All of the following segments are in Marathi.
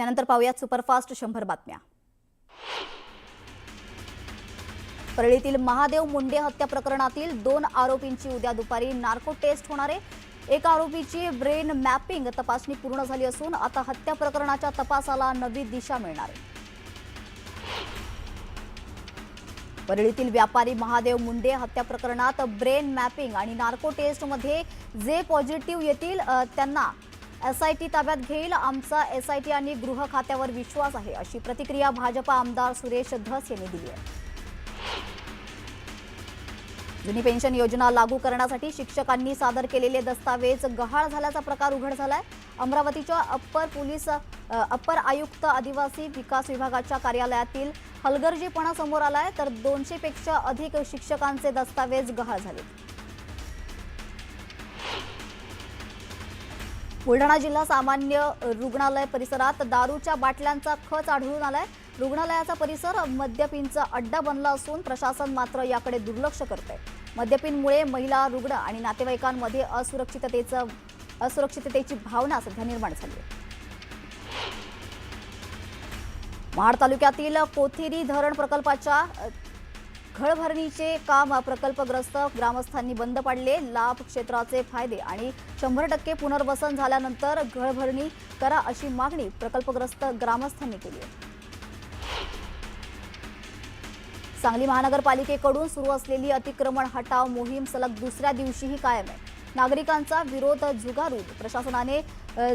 यानंतर पाहूयात सुपरफास्ट 100 बातम्या। परळीतील महादेव मुंडे हत्या प्रकरणातील 2 आरोपींची उद्या दुपारी नार्को टेस्ट होणार आहे। एक आरोपीची ब्रेन मॅपिंग तपासणी पूर्ण झाली असून आता हत्या प्रकरणाच्या तपासाला नवी दिशा मिळणार आहे। परळीतील व्यापारी महादेव मुंडे हत्या प्रकरणात ब्रेन मॅपिंग आणि नार्को टेस्टमध्ये जे पॉझिटिव्ह येतील त्यांना एसआयटी ताब्यात घेईल। आमचा एसआयटी आणि गृह खात्यावर विश्वास आहे, अशी प्रतिक्रिया भाजपा आमदार सुरेश धस यांनी दिली आहे। जुनी पेन्शन योजना लागू करण्यासाठी शिक्षकांनी सादर केलेले दस्तावेज गहाळ झाल्याचा प्रकार उघड झालाय। अमरावतीच्या अप्पर आयुक्त आदिवासी विकास विभागाच्या कार्यालयातील हलगर्जीपणा समोर आलाय, तर 200 पेक्षा अधिक शिक्षकांचे दस्तावेज गहाळ झाले। बुलढाणा जिल्हा सामान्य रुग्णालय परिसरात दारूच्या बाटल्यांचा खच आढळून आलाय। रुग्णालयाचा परिसर मद्यपींचा अड्डा बनला असून प्रशासन मात्र याकडे दुर्लक्ष करते। मद्यपींमुळे महिला रुग्ण आणि नातेवाईकांमध्ये असुरक्षिततेची भावना सध्या निर्माण झाली आहे। महाड तालुक्यातील कोथेरी धरण प्रकल्पाच्या खळभरणीचे काम प्रकल्पग्रस्त ग्रामस्थांनी बंद पाडले। लाभ क्षेत्राचे फायदे आणि 100% पुनर्वसन झाल्यानंतर खळभरणी करा अशी मागणी प्रकल्पग्रस्त ग्रामस्थांनी केली आहे। सांगली महानगरपालिकेकडून सुरू असलेली अतिक्रमण हटाव मोहीम सलग दुसऱ्या दिवशीही कायम आहे। नागरिकांचा विरोध झुगारून प्रशासनाने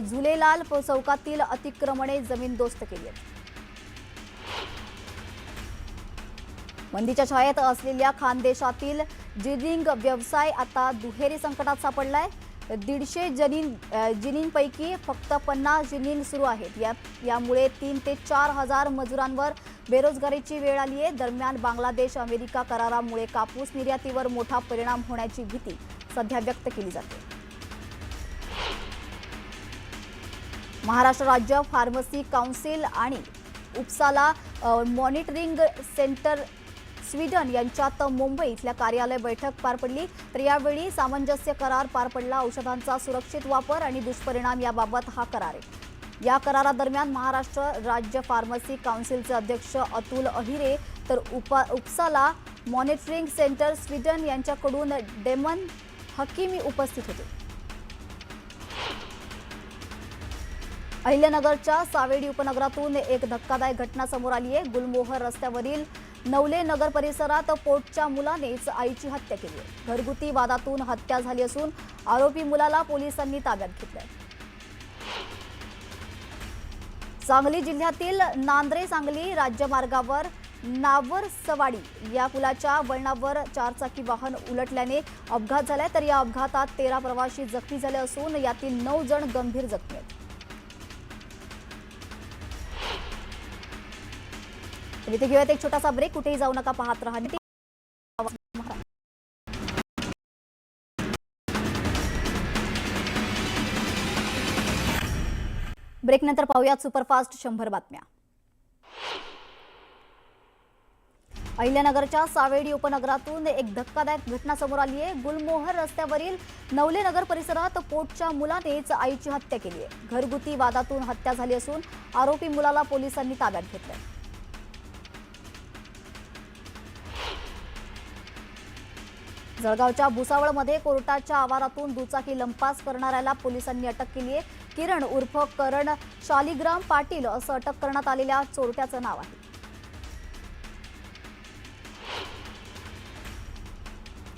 झुलेलाल चौकातील अतिक्रमणे जमीनदोस्त केली आहेत। मंदीच्या छायेत असलेल्या खानदेशातील जिनिंग व्यवसाय आता दुहेरी संकटात सापडलाय। 150 जिनिंगपैकी फक्त 50 जिनिंग सुरू आहेत। यामुळे 3 ते 4 हजार मजुरांवर बेरोजगारीची वेळ आली आहे। दरम्यान बांगलादेश अमेरिका करारामुळे कापूस निर्यातीवर मोठा परिणाम होण्याची भीती सध्या व्यक्त केली जाते। महाराष्ट्र राज्य फार्मसी काउन्सिल आणि उपसाला मॉनिटरिंग सेंटर स्वीडन यांच्यात मुंबई इथल्या कार्यालय बैठक पार पडली, तर यावेळी सामंजस्य करार पार पडला। औषधांचा सुरक्षित वापर आणि दुष्परिणाम याबाबत हा करार आहे। या करारादरम्यान महाराष्ट्र राज्य फार्मसी काउन्सिलचे अध्यक्ष अतुल अहिरे तर उपसाला मॉनिटरिंग सेंटर स्वीडन यांच्याकडून डेमन हकीमी उपस्थित होते। अहिल्यानगरच्या सावेडी उपनगरातून एक धक्कादायक घटना समोर आली आहे। गुलमोहर रस्त्यावरील नवले नगर परिसरात पोटच्या मुलानेच आईची हत्या केली आहे। घरगुती वादातून हत्या झाली असून आरोपी मुलाला पोलिसांनी ताब्यात घेतलंय। सांगली जिल्ह्यातील नांद्रे सांगली राज्यमार्गावर नावरसवाडी या पुलाच्या वळणावर 4 चाकी वाहन उलटल्याने अपघात झालाय, तर या अपघातात 13 प्रवासी जखमी झाले असून यातील 9 जण गंभीर जखमी आहेत। इथे घेऊयात एक छोटासा ब्रेक, कुठेही जाऊ नका, पाहत रहा। ब्रेक नंतर पाहूयात सुपरफास्ट 100 बातम्या। अहिल्यानगरच्या सावेडी उपनगरातून एक धक्कादायक घटना समोर आली आहे। गुलमोहर रस्त्यावरील नवले नगर परिसरात पोटच्या मुलानेच आईची हत्या केली आहे। घरगुती वादातून हत्या झाली असून आरोपी मुलाला पोलिसांनी ताब्यात घेतलंय। जळगावच्या भुसावळमध्ये कोर्टाच्या आवारातून दुचाकी लंपास करणाऱ्याला पोलिसांनी अटक केली आहे। किरण उर्फ करण शालिग्राम पाटील असं अटक करण्यात आलेल्या चोरट्याचं नाव आहे।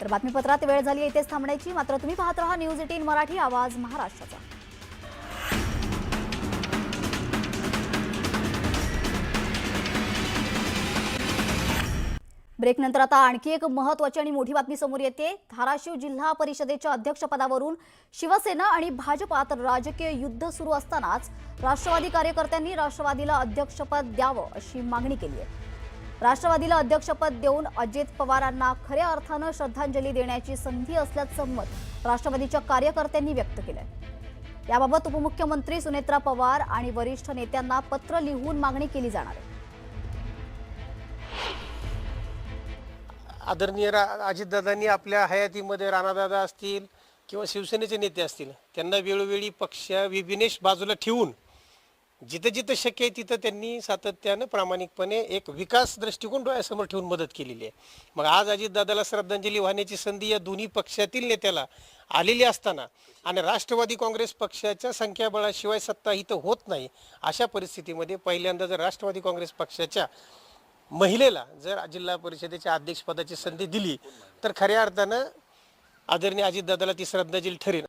तर बातमीपत्रात वेळ झाली इथेच थांबण्याची, मात्र तुम्ही पाहत रहा न्यूज 18 मराठी, आवाज महाराष्ट्राचा। ब्रेक नंतर आता आणखी एक महत्त्वाची आणि मोठी बातमी समोर येते। धाराशिव जिल्हा परिषदेच्या अध्यक्षपदावरून शिवसेना आणि भाजपात राजकीय युद्ध सुरू असतानाच राष्ट्रवादी कार्यकर्त्यांनी राष्ट्रवादीला अध्यक्षपद द्यावं अशी मागणी केली आहे। राष्ट्रवादीला अध्यक्षपद देऊन अजित पवारांना खऱ्या अर्थानं श्रद्धांजली देण्याची संधी असल्याचं मत राष्ट्रवादीच्या कार्यकर्त्यांनी व्यक्त केलंय। याबाबत उपमुख्यमंत्री सुनेत्रा पवार आणि वरिष्ठ नेत्यांना पत्र लिहून मागणी केली जाणार आहे। आदरणीय अजितदादांनी आपल्या हयातीमध्ये राणादादा असतील किंवा शिवसेनेचे नेते असतील त्यांना वेळोवेळी पक्ष विभिनेश बाजूला ठेवून जिथं जिथं शक्य आहे तिथं त्यांनी सातत्यानं प्रामाणिकपणे एक विकास दृष्टिकोन डोळ्यासमोर ठेवून मदत केलेली आहे. मग आज अजितदादाला श्रद्धांजली वाहण्याची संधी या दोन्ही पक्षातील नेत्याला आलेली असताना आणि राष्ट्रवादी काँग्रेस पक्षाच्या संख्याबळाशिवाय सत्ता इथं होत नाही, अशा परिस्थितीमध्ये पहिल्यांदा जर राष्ट्रवादी काँग्रेस पक्षाच्या महिलेला जर जिल्हा परिषदेच्या अध्यक्षपदाची संधी दिली तर खऱ्या अर्थानं आदरणीय अजितदादाला ती श्रद्धांजली ठरेल.